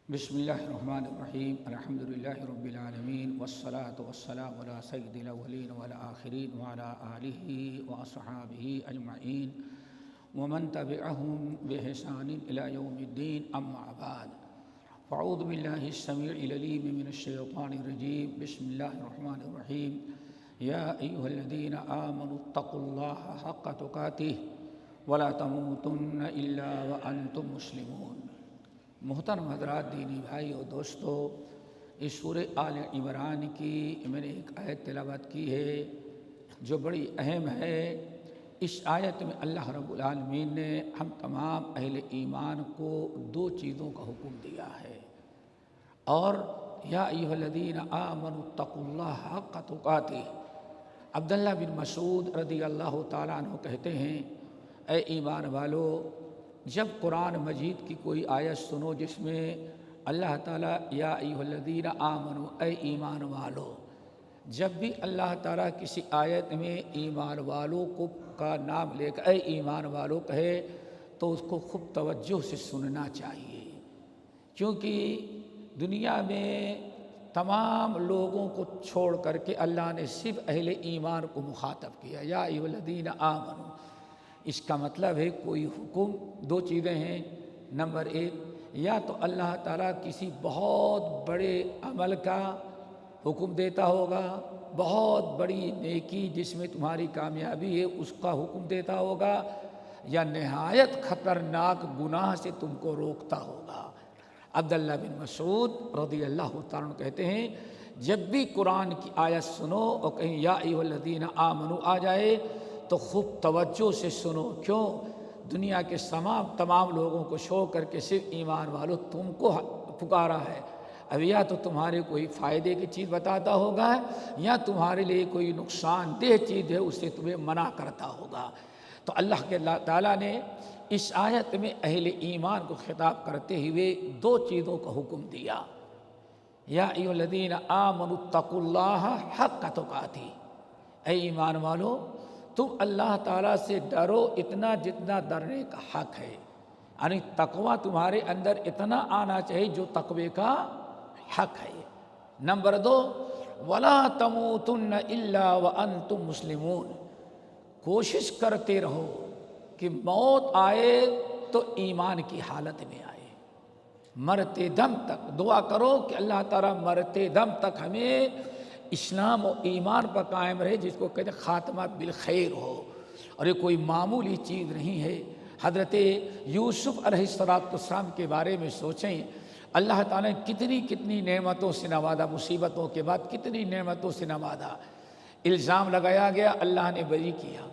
بسم اللہ الرحمن الرحیم الحمدللہ رب العالمین والصلاة والسلام علی سید الاولین والآخرین وعلی آلہ واصحابہ اجمعین ومن تبعہم بإحسان الی یوم الدین اما بعد فاعوذ باللہ السمیع العلیم من الشیطان الرجیم بسم اللہ الرحمن الرحیم یا ایہا الذین آمنوا اتقوا اللہ حق تقاتہ ولا تموتن الا وانتم مسلمون۔ محترم حضرات، دینی بھائی اور دوستو، اس سورہ آل عمران کی میں نے ایک آیت تلاوت کی ہے جو بڑی اہم ہے۔ اس آیت میں اللہ رب العالمین نے ہم تمام اہل ایمان کو دو چیزوں کا حکم دیا ہے، اور یا ایھا الذین آمنوا اتقوا اللہ حق تقاتہ۔ عبداللہ بن مسعود رضی اللہ تعالیٰ عنہ کہتے ہیں، اے ایمان والو، جب قرآن مجید کی کوئی آیت سنو جس میں اللہ تعالیٰ یا ایھا الذین آمنوا، اے ایمان والو، جب بھی اللہ تعالیٰ کسی آیت میں ایمان والوں کو کا نام لے کر اے ایمان والو کہے تو اس کو خوب توجہ سے سننا چاہیے، کیونکہ دنیا میں تمام لوگوں کو چھوڑ کر کے اللہ نے صرف اہل ایمان کو مخاطب کیا، یا ایھا الذین آمنوا۔ اس کا مطلب ہے کوئی حکم، دو چیزیں ہیں، نمبر ایک، یا تو اللہ تعالیٰ کسی بہت بڑے عمل کا حکم دیتا ہوگا، بہت بڑی نیکی جس میں تمہاری کامیابی ہے اس کا حکم دیتا ہوگا، یا نہایت خطرناک گناہ سے تم کو روکتا ہوگا۔ عبداللہ بن مسعود رضی اللہ تعالیٰ عنہ کہتے ہیں، جب بھی قرآن کی آیت سنو اور کہیں یا ایھا الذین آمنوا آ جائے تو خوب توجہ سے سنو، کیوں؟ دنیا کے تمام لوگوں کو چھوڑ کر کے صرف ایمان والو تم کو پکارا ہے۔ اب یا تو تمہارے کوئی فائدے کی چیز بتاتا ہوگا، یا تمہارے لیے کوئی نقصان دہ چیز ہے اس سے تمہیں منع کرتا ہوگا۔ تو اللہ کے تعالیٰ نے اس آیت میں اہل ایمان کو خطاب کرتے ہوئے دو چیزوں کا حکم دیا، یا ایھا الذین آمنوا اتقوا اللہ حق تقاتہ، اے ایمان والو تم اللہ تعالیٰ سے ڈرو اتنا جتنا ڈرنے کا حق ہے، یعنی تقوی تمہارے اندر اتنا آنا چاہیے جو تقوی کا حق ہے۔ نمبر دو، ولا تموتن الا وانتم مسلمون، کوشش کرتے رہو کہ موت آئے تو ایمان کی حالت میں آئے، مرتے دم تک دعا کرو کہ اللہ تعالیٰ مرتے دم تک ہمیں اسلام و ایمان پر قائم رہے، جس کو کہتے خاتمہ بالخیر ہو، اور یہ کوئی معمولی چیز نہیں ہے۔ حضرت یوسف علیہ السلام کے بارے میں سوچیں، اللہ تعالیٰ نے کتنی نعمتوں سے نوازا، مصیبتوں کے بعد کتنی نعمتوں سے نوازا۔ الزام لگایا گیا، اللہ نے بری کیا،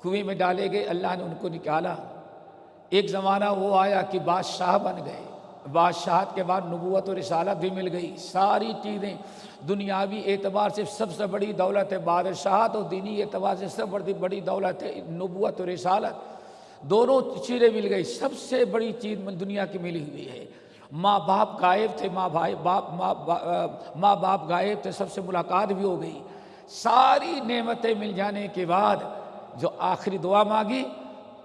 کنویں میں ڈالے گئے، اللہ نے ان کو نکالا۔ ایک زمانہ وہ آیا کہ بادشاہ بن گئے، بادشاہت کے بعد نبوت و رسالت بھی مل گئی، ساری چیزیں دنیاوی اعتبار سے سب سے بڑی دولت ہے بادشاہت، اور دینی اعتبار سے سب سے بڑی دولت ہے نبوت و رسالت، دونوں چیزیں مل گئی۔ سب سے بڑی چیز دنیا کی ملی ہوئی ہے۔ ماں باپ غائب تھے، ماں باپ غائب تھے، سب سے ملاقات بھی ہو گئی۔ ساری نعمتیں مل جانے کے بعد جو آخری دعا مانگی،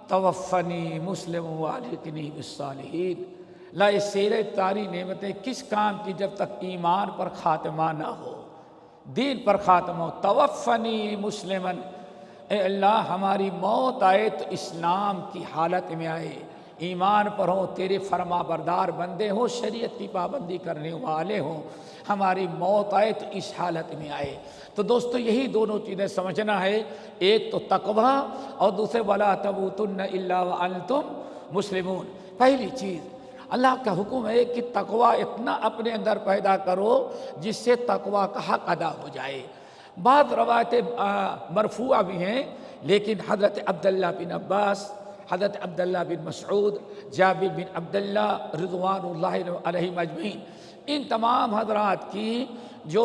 توفنی مسلم والحقنی بالصالحین، لا یہ سیرے تاری نعمتیں کس کام کی جب تک ایمان پر خاتمہ نہ ہو، دین پر خاتمہ ہو۔ توفنی مسلمن، اے اللہ ہماری موت آئے تو اسلام کی حالت میں آئے، ایمان پر ہوں، تیرے فرما بردار بندے ہوں، شریعت کی پابندی کرنے والے ہوں، ہماری موت آئے تو اس حالت میں آئے۔ تو دوستو یہی دونوں چیزیں سمجھنا ہے، ایک تو تقوی اور دوسرے ولا تموتن الا وانتم مسلمون۔ پہلی چیز اللہ کا حکم ہے کہ تقوی اتنا اپنے اندر پیدا کرو جس سے تقوی کا حق ادا ہو جائے۔ بعض روایتیں مرفوعہ بھی ہیں، لیکن حضرت عبداللہ بن عباس، حضرت عبداللہ بن مسعود، جابر بن عبداللہ رضوان اللہ علیہم اجمعین، ان تمام حضرات کی جو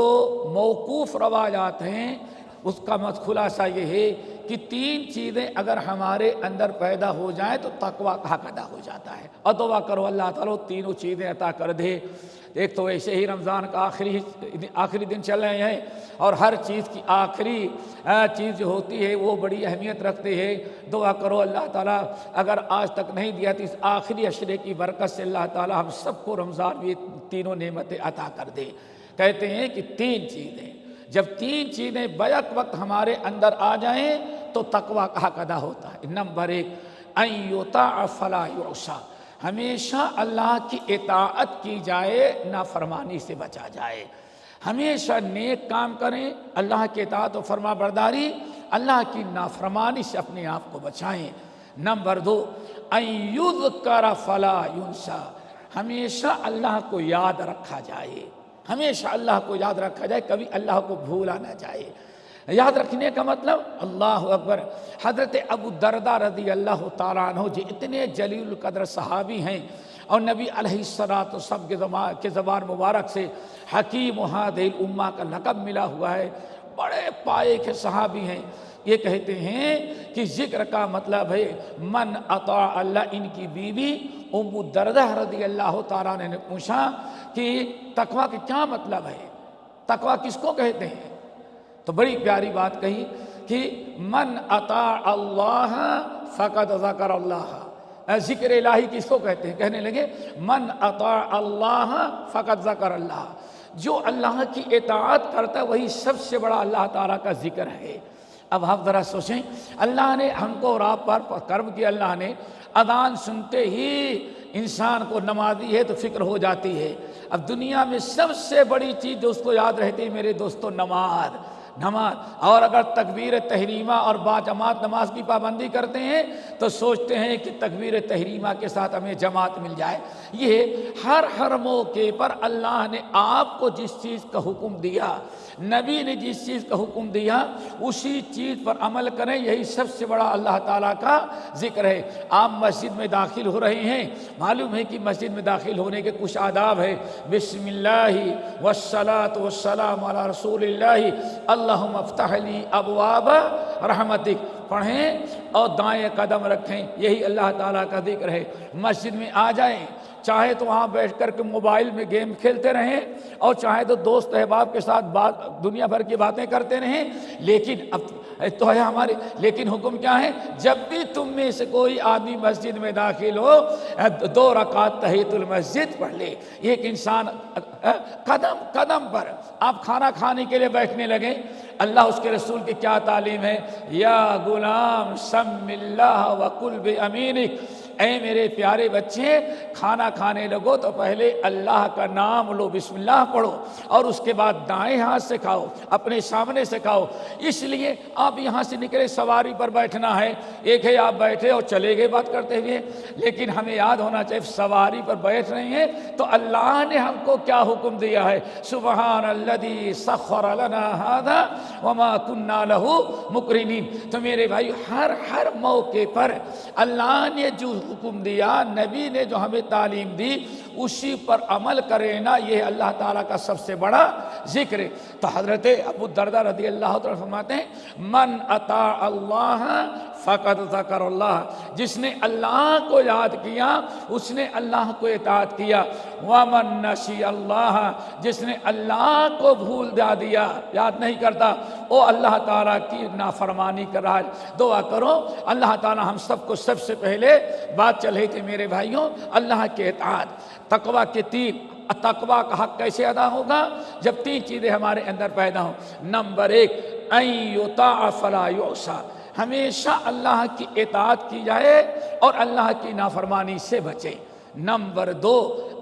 موقوف روایات ہیں اس کا خلاصہ یہ ہے کہ تین چیزیں اگر ہمارے اندر پیدا ہو جائیں تو تقویٰ کا حق ادا ہو جاتا ہے، اور دعا کرو اللہ تعالیٰ تینوں چیزیں عطا کر دے۔ ایک تو ایسے ہی رمضان کا آخری دن چل رہے ہیں، اور ہر چیز کی آخری چیز جو ہوتی ہے وہ بڑی اہمیت رکھتی ہے۔ دعا کرو اللہ تعالیٰ اگر آج تک نہیں دیا تو اس آخری عشرے کی برکت سے اللہ تعالیٰ ہم سب کو رمضان میں تینوں نعمتیں عطا کر دے۔ کہتے ہیں کہ تین چیزیں، جب تین چیزیں بیک وقت ہمارے اندر آ جائیں تو تقویٰ کا حق ادا ہوتا ہے۔ نمبر ایک، ان یطاع فلا یعصی، ہمیشہ اللہ کی اطاعت کی جائے، نافرمانی سے بچا جائے۔ ہمیشہ نیک کام کریں، اللہ کی اطاعت و فرما برداری، اللہ کی نافرمانی سے اپنے آپ کو بچائیں۔ نمبر دو، ان یذکر فلا ینسی، ہمیشہ اللہ کو یاد رکھا جائے، ہمیشہ اللہ کو یاد رکھا جائے، کبھی اللہ کو بھولا نہ جائے۔ یاد رکھنے کا مطلب اللہ اکبر، حضرت ابو الدرداء رضی اللہ تعالیٰ عنہ جو اتنے جلیل القدر صحابی ہیں، اور نبی علیہ الصلوۃ والسلام کے زبان مبارک سے حکیم هذه الامہ کا لقب ملا ہوا ہے، بڑے پائے کے صحابی ہیں۔ یہ کہتے ہیں کہ ذکر کا مطلب ہے من اطاع اللہ۔ ان کی بیوی ام الدرداء رضی اللہ تعالیٰ عنہ نے پوچھا کہ تقویٰ کا کیا مطلب ہے، تقویٰ کس کو کہتے ہیں؟ تو بڑی پیاری بات کہی کہ من اطاع اللہ فقد ذکر اللہ، ذکر الہی کس کو کہتے ہیں؟ کہنے لگے من اطاع اللہ فقد ذکر اللہ، جو اللہ کی اطاعت کرتا ہے وہی سب سے بڑا اللہ تعالیٰ کا ذکر ہے۔ اب آپ ذرا سوچیں، اللہ نے ہم کو اور آپ پر کرم کیا، اللہ نے اذان سنتے ہی انسان کو نمازی ہے تو فکر ہو جاتی ہے۔ اب دنیا میں سب سے بڑی چیز جو اس کو یاد رہتی ہے میرے دوستو، نماز۔ اور اگر تکبیر تحریمہ اور باجماعت نماز کی پابندی کرتے ہیں تو سوچتے ہیں کہ تکبیر تحریمہ کے ساتھ ہمیں جماعت مل جائے۔ یہ ہر موقع پر اللہ نے آپ کو جس چیز کا حکم دیا، نبی نے جس چیز کا حکم دیا، اسی چیز پر عمل کریں، یہی سب سے بڑا اللہ تعالیٰ کا ذکر ہے۔ آپ مسجد میں داخل ہو رہے ہیں، معلوم ہے کہ مسجد میں داخل ہونے کے کچھ آداب ہے۔ بسم اللہ والصلاۃ والسلام علی رسول اللہ، اللہم افتح لی ابواب رحمتک پڑھیں اور دائیں قدم رکھیں، یہی اللہ تعالیٰ کا ذکر ہے۔ مسجد میں آ جائیں، چاہے تو وہاں بیٹھ کر کے موبائل میں گیم کھیلتے رہیں، اور چاہے تو دوست احباب کے ساتھ دنیا بھر کی باتیں کرتے رہیں، لیکن اب تو ہے ہمارے، لیکن حکم کیا ہے؟ جب بھی تم میں سے کوئی آدمی مسجد میں داخل ہو 2 رکعت تحیۃ المسجد پڑھ لے۔ ایک انسان قدم قدم پر، آپ کھانا کھانے کے لیے بیٹھنے لگیں، اللہ اس کے رسول کی کیا تعلیم ہے؟ یا غلام سم اللہ وکل بیمینک، اے میرے پیارے بچے کھانا کھانے لگو تو پہلے اللہ کا نام لو، بسم اللہ پڑھو، اور اس کے بعد دائیں ہاتھ سے کھاؤ، اپنے سامنے سے کھاؤ۔ اس لیے آپ یہاں سے نکلے سواری پر بیٹھنا ہے، ایک ہے آپ بیٹھے اور چلے گئے بات کرتے ہوئے، لیکن ہمیں یاد ہونا چاہیے سواری پر بیٹھ رہے ہیں تو اللہ نے ہم کو کیا حکم دیا ہے؟ سبحان الذی سخر لنا ھذا وما كنا له مقرنین۔ تو میرے بھائی ہر موقع پر اللہ نے جو حکم دیا، نبی نے جو ہمیں تعلیم دی، اسی پر عمل کرے نا، یہ اللہ تعالیٰ کا سب سے بڑا ذکر ہے۔ تو حضرت ابو الدرداء رضی اللہ تعالیٰ فرماتے ہیں من اطاع اللہ فقد ذکر اللہ، جس نے اللہ کو یاد کیا اس نے اللہ کو اطاعت کیا۔ ومن نسی اللہ، جس نے اللہ کو بھول دیا، یاد نہیں کرتا، وہ اللہ تعالیٰ کی نافرمانی کر رہا ہے۔ دعا کرو اللہ تعالیٰ ہم سب کو، سب سے پہلے بات چل رہی تھی میرے بھائیوں اللہ کے اطاعت، تقویٰ کے 3۔ تقویٰ کا حق کیسے ادا ہوگا؟ جب 3 چیزیں ہمارے اندر پیدا ہوں۔ نمبر 1، ان یطاع فلا یعصی، ہمیشہ اللہ کی اطاعت کی جائے اور اللہ کی نافرمانی سے بچے۔ نمبر 2،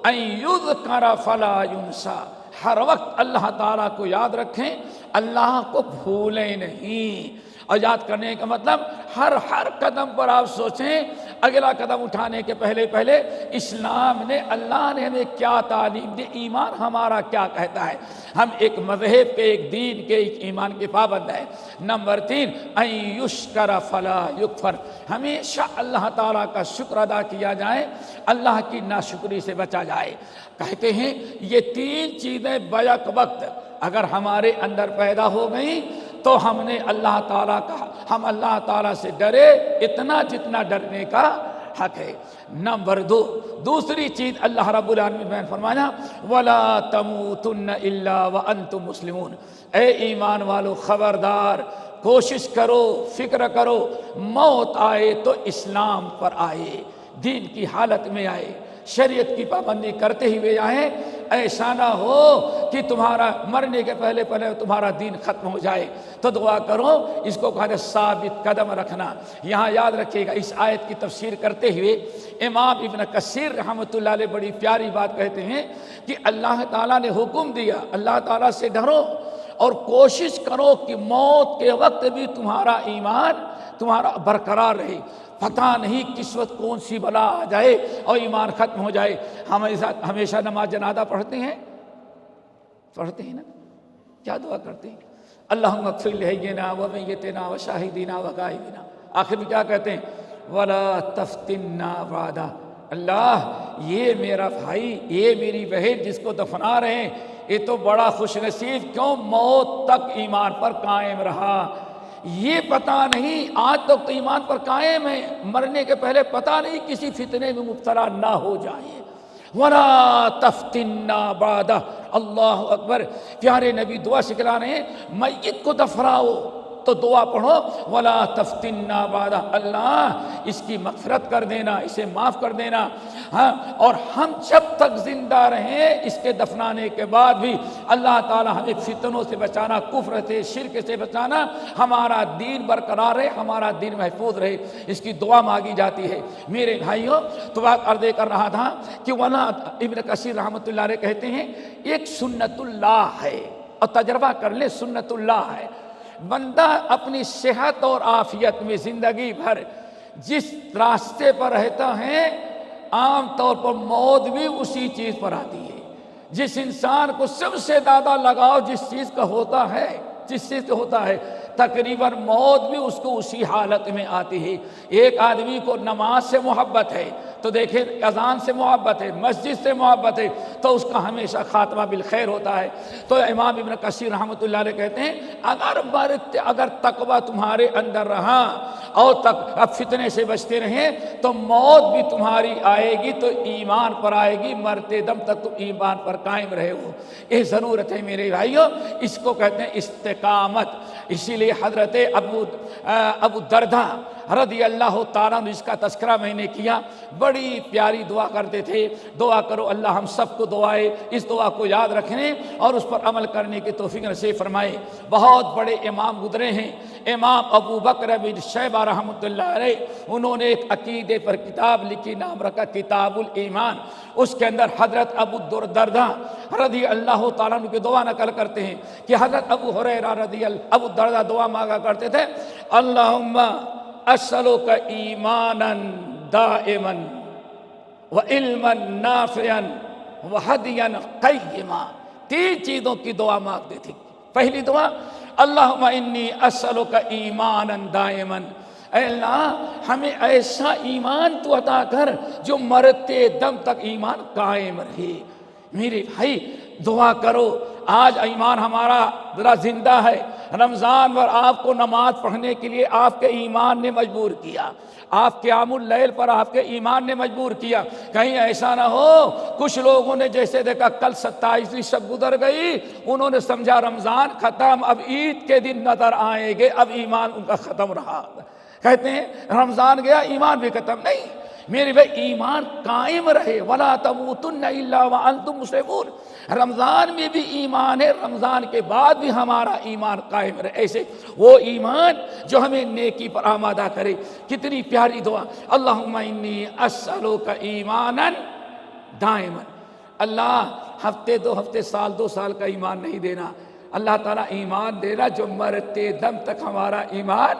ان یذکر فلا ینسی، ہر وقت اللہ تعالیٰ کو یاد رکھیں، اللہ کو بھولیں نہیں۔ اور یاد کرنے کا مطلب ہر قدم پر آپ سوچیں، اگلا قدم اٹھانے کے پہلے اسلام نے، اللہ نے ہمیں کیا تعلیم دی، ایمان ہمارا کیا کہتا ہے، ہم ایک مذہب کے، ایک دین کے، ایک ایمان کے پابند ہیں۔ نمبر 3، ان یشکر فلا یکفر، ہمیشہ اللہ تعالیٰ کا شکر ادا کیا جائے، اللہ کی ناشکری سے بچا جائے۔ کہتے ہیں یہ 3 چیزیں بیک وقت اگر ہمارے اندر پیدا ہو گئیں تو ہم نے اللہ تعالیٰ کا ہم اللہ تعالیٰ سے ڈرے اتنا جتنا ڈرنے کا حق ہے۔ نمبر 2 دوسری چیز اللہ رب العالمین بیان فرمایا وَلَا تَمُوتُنَّ إِلَّا وَأَنْتُمْ مُسْلِمُونَ، اے ایمان والو خبردار کوشش کرو، فکر کرو، موت آئے تو اسلام پر آئے، دین کی حالت میں آئے، شریعت کی پابندی کرتے ہوئے آئے۔ ایسا نہ ہو کہ تمہارا مرنے کے پہلے تمہارا دین ختم ہو جائے۔ تو دعا کرو، اس کو کہا جائے ثابت قدم رکھنا۔ یہاں یاد رکھیے گا، اس آیت کی تفسیر کرتے ہوئے امام ابن کثیر رحمۃ اللہ علیہ بڑی پیاری بات کہتے ہیں کہ اللہ تعالیٰ نے حکم دیا، اللہ تعالیٰ سے ڈرو اور کوشش کرو کہ موت کے وقت بھی تمہارا ایمان تمہارا برقرار رہے۔ پتہ نہیں کس وقت کون سی بلا آ جائے اور ایمان ختم ہو جائے۔ ہم ہمیشہ نماز جنازہ پڑھتے ہیں نا، کیا دعا کرتے ہیں؟ اللہم اغفر لحینا و میتنا و شاہدینا و غائبنا، آخر میں کیا کہتے ہیں؟ ولا تفتنا بعدا، اللہ یہ میرا بھائی، یہ میری بہن جس کو دفنا رہے ہیں، یہ تو بڑا خوش نصیب کیوں موت تک ایمان پر قائم رہا۔ یہ پتہ نہیں آج تک تو ایمان پر قائم ہے، مرنے کے پہلے پتہ نہیں کسی فتنے میں مبتلا نہ ہو جائے۔ وَلَا تَفْتِنَّا بَعْدَ، اللہ اکبر، پیارے نبی دعا سکھلا رہے ہیں میت کو دفناؤ تو دعا پڑھو وَلَا تَفْتِنَّا بَعْدَ، اللہ اس کی مغفرت کر دینا، اسے معاف کر دینا۔ ہاں، اور ہم جب تک زندہ رہیں اس کے دفنانے کے بعد بھی اللہ تعالی ہمیں فتنوں سے بچانا، کفر سے، شرک سے بچانا، ہمارا دین برقرار رہے، ہمارا دین محفوظ رہے، اس کی دعا مانگی جاتی ہے۔ میرے بھائیوں، تو بات عرض کر رہا تھا کہ وَلَا ابن کثیر رحمۃ اللہ علیہ کہتے ہیں ایک سنت اللہ ہے، اور تجربہ کر لیں سنت اللہ ہے، بندہ اپنی صحت اور عافیت میں زندگی بھر جس راستے پر رہتا ہے عام طور پر موت بھی اسی چیز پر آتی ہے۔ جس انسان کو سب سے زیادہ لگاؤ جس چیز کا ہوتا ہے تقریباً موت بھی اس کو اسی حالت میں آتی ہے۔ ایک آدمی کو نماز سے محبت ہے تو دیکھیں اذان سے محبت ہے، مسجد سے محبت ہے تو اس کا ہمیشہ خاتمہ بالخیر ہوتا ہے۔ تو امام ابن کثیر رحمۃ اللہ علیہ کہتے ہیں اگر تقویٰ تمہارے اندر رہا اور اب فتنے سے بچتے رہیں تو موت بھی تمہاری آئے گی تو ایمان پر آئے گی، مرتے دم تک تم ایمان پر قائم رہے ہو۔ یہ ضرورت ہے میرے بھائیوں، اس کو کہتے ہیں استقامت۔ اسی لیے حضرت ابو دردہ رضی اللہ تعالیٰ عنہ، اس کا تذکرہ میں نے کیا، بڑی پیاری دعا کرتے تھے، دعا کرو اللہ ہم سب کو دعائے اس دعا کو یاد رکھنے اور اس پر عمل کرنے کی توفیق نصیب فرمائے۔ بہت بڑے امام گزرے ہیں، امام ابو بکر بن شیبہ رحمۃ اللہ علیہ، انہوں نے ایک عقیدے پر کتاب لکھی، نام رکھا کتاب الایمان۔ اس کے اندر حضرت ابو دردہ رضی اللہ تعالیٰ عنہ کی دعا نقل کرتے ہیں کہ حضرت ابو دردہ دعا مانگا کرتے تھے، اللہم اسألک ایمانا دائما وعلما نافعا وہدیا قیما۔ 3 چیزوں کی دعا مانگتے تھے۔ پہلی دعا اللہم انی اسألک ایمانا دائما، اے اللہ ہمیں ایسا ایمان تو عطا کر جو مرتے دم تک ایمان قائم رہے۔ میرے بھائی دعا کرو، آج ایمان ہمارا ذرا زندہ ہے، رمضان پر آپ کو نماز پڑھنے کے لیے آپ کے ایمان نے مجبور کیا، آپ قیام اللیل پر آپ کے ایمان نے مجبور کیا۔ کہیں ایسا نہ ہو کچھ لوگوں نے جیسے دیکھا کل 27ویں شب گزر گئی، انہوں نے سمجھا رمضان ختم، اب عید کے دن نظر آئیں گے، اب ایمان ان کا ختم رہا۔ کہتے ہیں رمضان گیا ایمان بھی ختم۔ نہیں میرے بھائی، ایمان قائم رہے، وَلَا تَمُوتُنَّ إِلَّا وَأَنْتُمْ مُسْلِمُونَ۔ رمضان میں بھی ایمان ہے، رمضان کے بعد بھی ہمارا ایمان قائم رہے، ایسے وہ ایمان جو ہمیں نیکی پر آمادہ کرے۔ کتنی پیاری دعا، اللہم انی اسألک ایمانا دائما۔ اللہ ہفتے 2 ہفتے، سال 2 سال کا ایمان نہیں دینا، اللہ تعالیٰ ایمان دینا جو مرتے دم تک ہمارا ایمان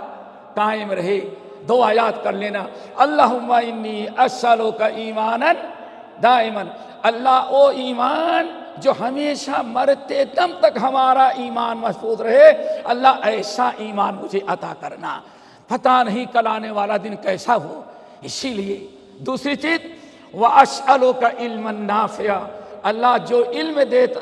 قائم رہے۔ 2 آیات کر لینا، اللہم انی اسألک ایمانا دائما، اللہ او ایمان جو ہمیشہ مرتے دم تک ہمارا ایمان محفوظ رہے، اللہ ایسا ایمان مجھے عطا کرنا، پتہ نہیں کل آنے والا دن کیسا ہو۔ اسی لیے دوسری چیز وَأَسْأَلُكَ عِلْمًا نَافِعًا، اللہ جو علم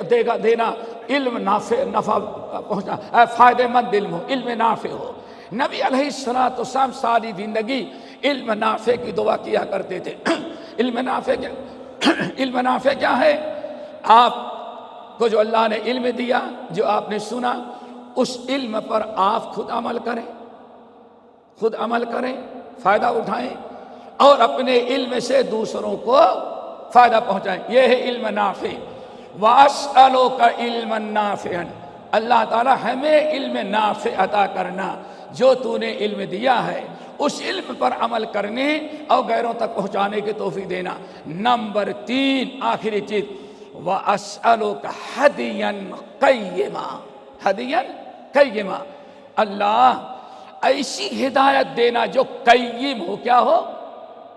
دے گا دینا، علم نفع پہنچنا، فائدہ مند علم ہو، علم نافع ہو۔ نبی علیہ السلام ساری زندگی علم نافع کی دعا کیا کرتے تھے۔ علم نافع کیا ہے؟ آپ کو جو اللہ نے علم دیا، جو آپ نے سنا، اس علم پر آپ خود عمل کریں، فائدہ اٹھائیں اور اپنے علم سے دوسروں کو فائدہ پہنچائیں۔ یہ ہے علم نافع۔ وَأَسْأَلُكَ عِلْمًا نَافِعًا، اللہ تعالیٰ ہمیں علم نافع عطا کرنا، جو تو نے علم دیا ہے اس علم پر عمل کرنے اور غیروں تک پہنچانے کی توفیق دینا۔ نمبر 3 آخری چیز، وَأَسْأَلُكَ هَدْيًا قَيِّمًا، اللہ ایسی ہدایت دینا جو قیم ہو۔ کیا ہو؟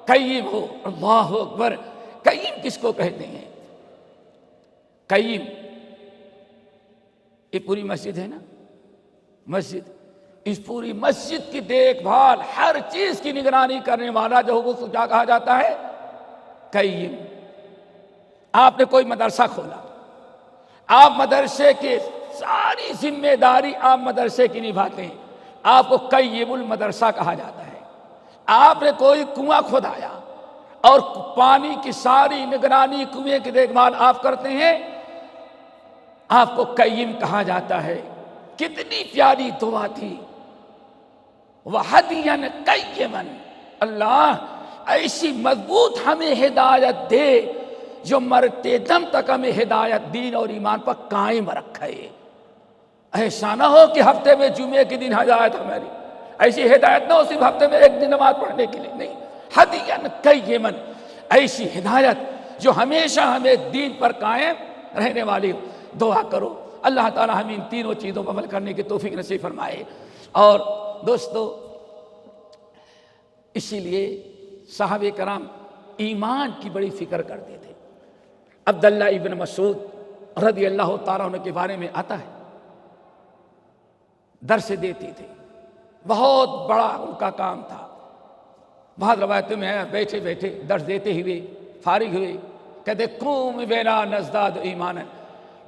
قیم ہو۔ اللہ اکبر! قیم کس کو کہتے ہیں؟ قیم، یہ پوری مسجد ہے نا، مسجد، اس پوری مسجد کی دیکھ بھال، ہر چیز کی نگرانی کرنے والا جو ہو اس کو کیا کہا جاتا ہے؟ قیم۔ آپ نے کوئی مدرسہ کھولا، آپ مدرسے کی ساری ذمہ داری آپ مدرسے کی نبھاتے ہیں، آپ کو قیم المدرسہ کہا جاتا ہے۔ آپ نے کوئی کنواں کھودایا اور پانی کی ساری نگرانی، کنویں کی دیکھ بھال آپ کرتے ہیں، آپ کو قیم کہا جاتا ہے۔ کتنی پیاری دعا تھی، وَهَدْيًا قَيِّمًا، اللہ ایسی مضبوط ہمیں ہدایت دے جو مرتے دم تک ہمیں ہدایت دین اور ایمان پر قائم رکھے۔ ایسا نہ ہو کہ ہفتے میں جمعے کے دن ہدایت ہماری، ایسی ہدایت نہ ہو صرف ہفتے میں ایک دن نماز پڑھنے کے لیے، نہیں، ہدیًا قیمًا، ایسی ہدایت جو ہمیشہ ہمیں دین پر قائم رہنے والی ہو۔ دعا کرو اللہ تعالی ہمیں ان تینوں چیزوں پر عمل کرنے کی توفیق نصیب فرمائے۔ اور دوستو، اسی لیے صحابہ کرام ایمان کی بڑی فکر کرتے تھے۔ عبداللہ ابن مسعود رضی اللہ تعالیٰ عنہ کے بارے میں آتا ہے، درس دیتے تھے، بہت بڑا ان کا کام تھا۔ بعض روایتوں میں ہے بیٹھے بیٹھے درس دیتے ہوئے فارغ ہوئے، کہتے قوم بنا نزداد ایمان،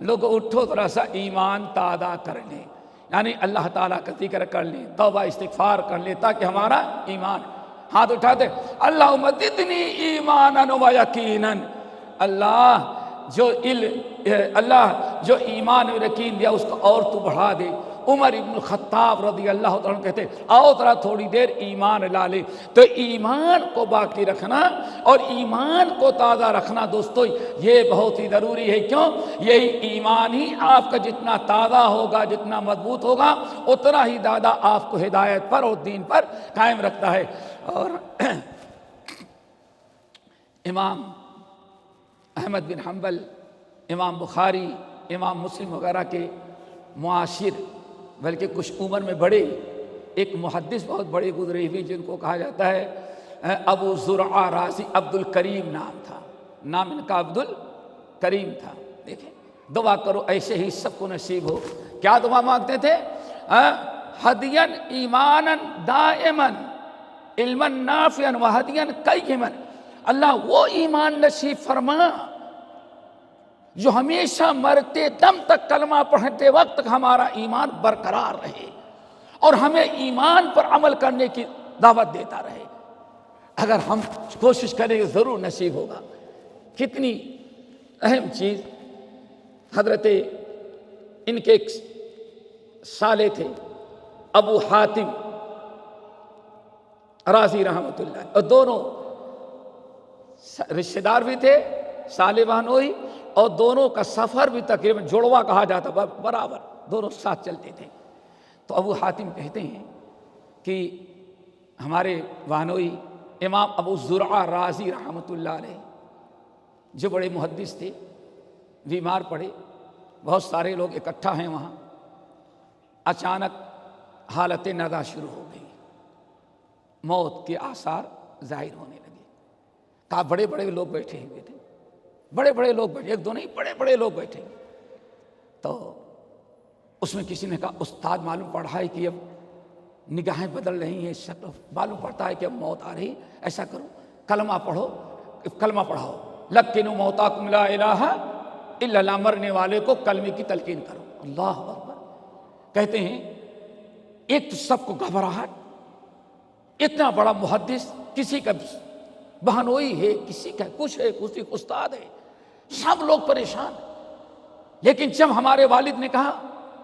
لوگ اٹھو ذرا سا ایمان تازہ کر لیں، یعنی اللہ تعالیٰ کا ذکر کر لیں، توبہ استغفار کر لیں تاکہ ہمارا ایمان۔ ہاتھ اٹھاتے، اللہم زدنی ایمانا و یقینا، اللہ جو ایمان و یقین دیا اس کو اور تو بڑھا دے۔ عمر ابن الخطاب رضی اللہ عنہ کہتے آؤ ذرا تھوڑی دیر ایمان لا لے۔ تو ایمان کو باقی رکھنا اور ایمان کو تازہ رکھنا دوستو یہ بہت ہی ضروری ہے۔ کیوں؟ یہی ایمان ہی آپ کا جتنا تازہ ہوگا، جتنا مضبوط ہوگا، اتنا ہی زیادہ آپ کو ہدایت پر اور دین پر قائم رکھتا ہے۔ اور امام احمد بن حنبل، امام بخاری، امام مسلم وغیرہ کے معاصر، بلکہ کچھ عمر میں بڑے، ایک محدث بہت بڑے گزرے ہوئے جن کو کہا جاتا ہے ابو زرعہ رازی، عبد الکریم نام تھا، نام ان کا عبد الکریم تھا۔ دیکھیں، دعا کرو ایسے ہی سب کو نصیب ہو۔ کیا دعا مانگتے تھے؟ ہدیًا ایمانا دائما، علما نافعا وہدیًا قیما، اللہ وہ ایمان نصیب فرما جو ہمیشہ مرتے دم تک کلمہ پڑھتے وقت تک ہمارا ایمان برقرار رہے اور ہمیں ایمان پر عمل کرنے کی دعوت دیتا رہے۔ اگر ہم کوشش کریں ضرور نصیب ہوگا۔ کتنی اہم چیز! حضرت ان کے ایک سالے تھے ابو حاتم رازی رحمۃ اللہ، اور دونوں رشتہ دار بھی تھے، سالے بہنوئی، اور دونوں کا سفر بھی تقریباً جڑوا کہا جاتا، برابر دونوں ساتھ چلتے تھے۔ تو ابو حاتم کہتے ہیں کہ ہمارے بہنوئی امام ابو زرعہ رازی رحمۃ اللہ علیہ جو بڑے محدث تھے، بیمار پڑے، بہت سارے لوگ اکٹھا ہیں وہاں، اچانک حالت نزا شروع ہو گئی، موت کے آثار ظاہر ہونے لگے۔ کہا بڑے بڑے لوگ بیٹھے ہوئے تھے، بڑے بڑے لوگ بیٹھے، ایک دو نہیں، بڑے بڑے لوگ بیٹھے۔ تو اس میں کسی نے کہا استاد معلوم پڑا ہے کہ اب نگاہیں بدل رہی ہیں، شکل معلوم پڑتا ہے کہ اب موت آ رہی، ایسا کرو کلمہ پڑھو، کلمہ پڑھاؤ، لکنوا موتاکم لا الہ الا اللہ، مرنے والے کو کلمے کی تلقین کرو۔ اللہ اکبر۔ کہتے ہیں ایک تو سب کو گھبراہٹ، اتنا بڑا محدث، کسی کا بہنوئی ہے، کسی کا کچھ ہے، کسی کا استاد ہے، سب لوگ پریشان۔ لیکن جب ہمارے والد نے کہا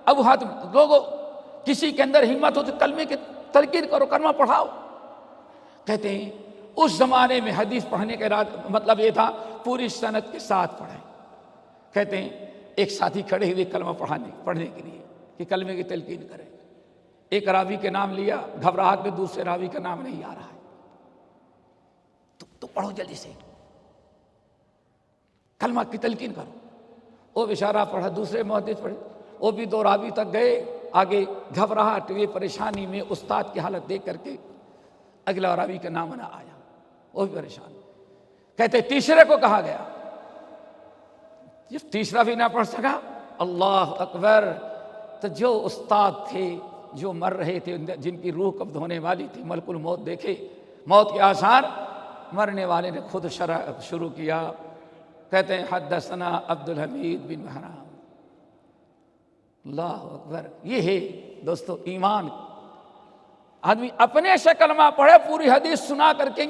ابو حاتم لوگوں کسی کے اندر ہمت ہو تو کلمے کی تلقین کرو، کلمہ پڑھاؤ۔ کہتے ہیں اس زمانے میں حدیث پڑھنے کا مطلب یہ تھا پوری سند کے ساتھ پڑھیں۔ کہتے ہیں ایک ساتھی کھڑے ہوئے کلمہ پڑھنے کے لیے کہ کلمے کی تلقین کریں۔ ایک راوی کے نام لیا، گھبراہٹ میں دوسرے راوی کا نام نہیں آ رہا ہے، تو پڑھو جلدی سے، کلمہ کی تلقین کرو۔ وہ بیچارہ پڑھا، دوسرے محدث پڑھے، وہ بھی 2 راوی تک گئے، آگے گھبراہٹ ہوئی، پریشانی میں استاد کی حالت دیکھ کر کے اگلا راوی کا نام نہ آیا، وہ بھی پریشان۔ کہتے تیسرے کو کہا گیا، جب تیسرا بھی نہ پڑھ سکا، اللہ اکبر، تو جو استاد تھے، جو مر رہے تھے، جن کی روح قبض ہونے والی تھی، ملک الموت دیکھے، موت کے آثار، مرنے والے نے خود شروع کیا۔ کہتے ہیں حدثنا عبد الحمید بن بہرام۔ اللہ اکبر۔ یہ ہے دوستو ایمان۔ آدمی اپنے سے کلمہ پڑھے، پوری حدیث سنا کر کے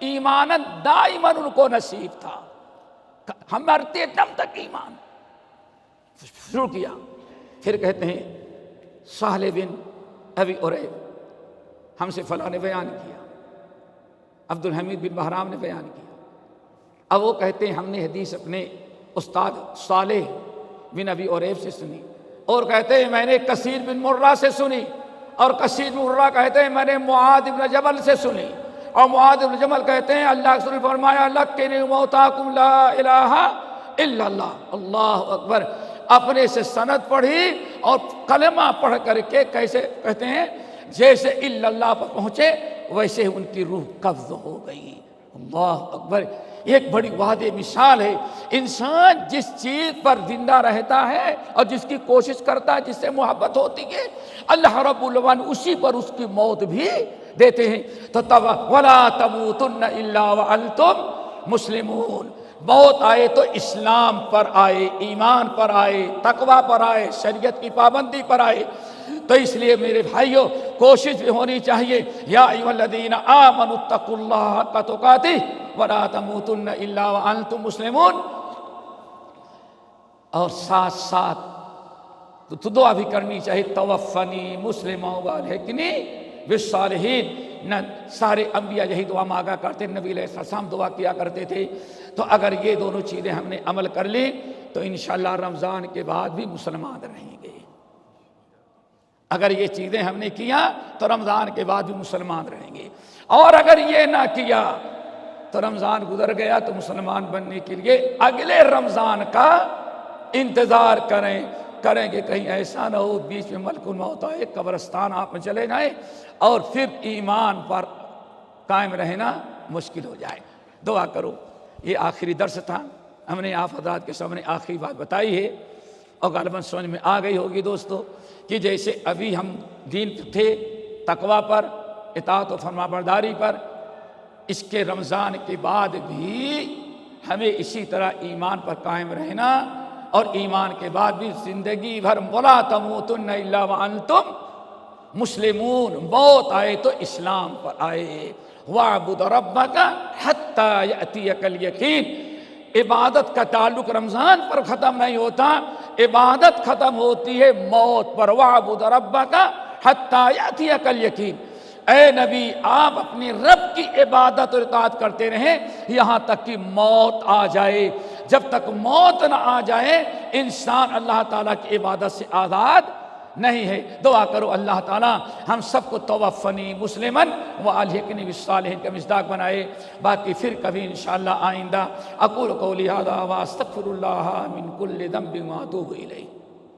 ایماناً دائماً ان کو نصیب تھا، ہم مرتے دم تک ایمان شروع کیا۔ پھر کہتے ہیں سہل بن ابی عریب ہم سے فلاں نے بیان کیا، عبد الحمید بن بہرام نے بیان کیا۔ اب وہ کہتے ہیں ہم نے حدیث اپنے استاد صالح بن ابی عریب سے سنی، اور کہتے ہیں میں نے کثیر بن مرہ سے سنی، اور کثیر بن مرہ کہتے ہیں میں نے معاذ بن جبل سے سنی، اور معاذ بن جبل کہتے ہیں اللہ کے رسول نے فرمایا لقنوا موتاکم لا الہ الا اللہ۔ اللہ اکبر۔ اپنے سے سند پڑھی اور کلمہ پڑھ کر کے کیسے کہتے ہیں جیسے الا اللہ پر پہنچے ویسے ان کی روح قبض ہو گئی۔ اللہ اکبر۔ ایک بڑی واضح مثال ہے، انسان جس چیز پر زندہ رہتا ہے اور جس کی کوشش کرتا ہے، جس سے محبت ہوتی ہے، اللہ رب العالمین اسی پر اس کی موت بھی دیتے ہیں۔ تو وَلَا تَمُوتُنَّ إِلَّا وَأَنْتُمْ مُسْلِمُونَ۔ موت آئے تو اسلام پر آئے، ایمان پر آئے، تقوی پر آئے، شریعت کی پابندی پر آئے۔ تو اس لیے میرے بھائیوں کوشش بھی ہونی چاہیے، یا ایھا الذین آمنوا اتقوا اللہ حق تقاتہ ولا تموتن الا وانتم مسلمون۔ اور ساتھ ساتھ تو دعا بھی کرنی چاہیے، توفنی مسلما والحقنی بالصالحین۔ نہ سارے انبیاء یہی دعا مانگا کرتے، نبی علیہ السلام دعا کیا کرتے تھے۔ تو اگر یہ دونوں چیزیں ہم نے عمل کر لی تو انشاءاللہ رمضان کے بعد بھی مسلمان رہیں گے۔ اگر یہ چیزیں ہم نے کیا تو رمضان کے بعد بھی مسلمان رہیں گے، اور اگر یہ نہ کیا تو رمضان گزر گیا تو مسلمان بننے کے لیے اگلے رمضان کا انتظار کریں گے، کہیں ایسا نہ ہو بیچ میں ملک الموت آئے، قبرستان آپ میں چلے جائیں اور پھر ایمان پر قائم رہنا مشکل ہو جائے۔ دعا کرو۔ یہ آخری درس تھا، ہم نے آپ حضرات کے سامنے آخری بات بتائی ہے، اور غالباً سمجھ میں آ گئی ہوگی دوستو کہ جیسے ابھی ہم دین تھے تقوی پر، اطاعت و فرما برداری پر، اس کے رمضان کے بعد بھی ہمیں اسی طرح ایمان پر قائم رہنا، اور ایمان کے بعد بھی زندگی بھر وَلَا تَمُوتُنَّ إِلَّا وَأَنْتُمْ مسلمون۔ موت آئے تو اسلام پر آئے۔ وَاعْبُدْ رَبَّكَ حَتَّى يَأْتِيَكَ الْيَقِينُ۔ عبادت کا تعلق رمضان پر ختم نہیں ہوتا، عبادت ختم ہوتی ہے موت پر۔ وَاعْبُدْ رَبَّكَ حَتَّى يَأْتِيَكَ الْيَقِينُ۔ اے نبی آپ اپنے رب کی عبادت اور اطاعت کرتے رہیں یہاں تک کہ موت آ جائے۔ جب تک موت نہ آ جائے انسان اللہ تعالیٰ کی عبادت سے آزاد نہیں ہے۔ دعا کرو اللہ تعالیٰ ہم سب کو توفنی مسلمن والحقنی بالصالحین کا مصداق بنائے۔ باقی پھر کبھی انشاءاللہ آئندہ۔ اقول قولی ھذا واستغفر اللہ من کل ذنب واتوب الیہ۔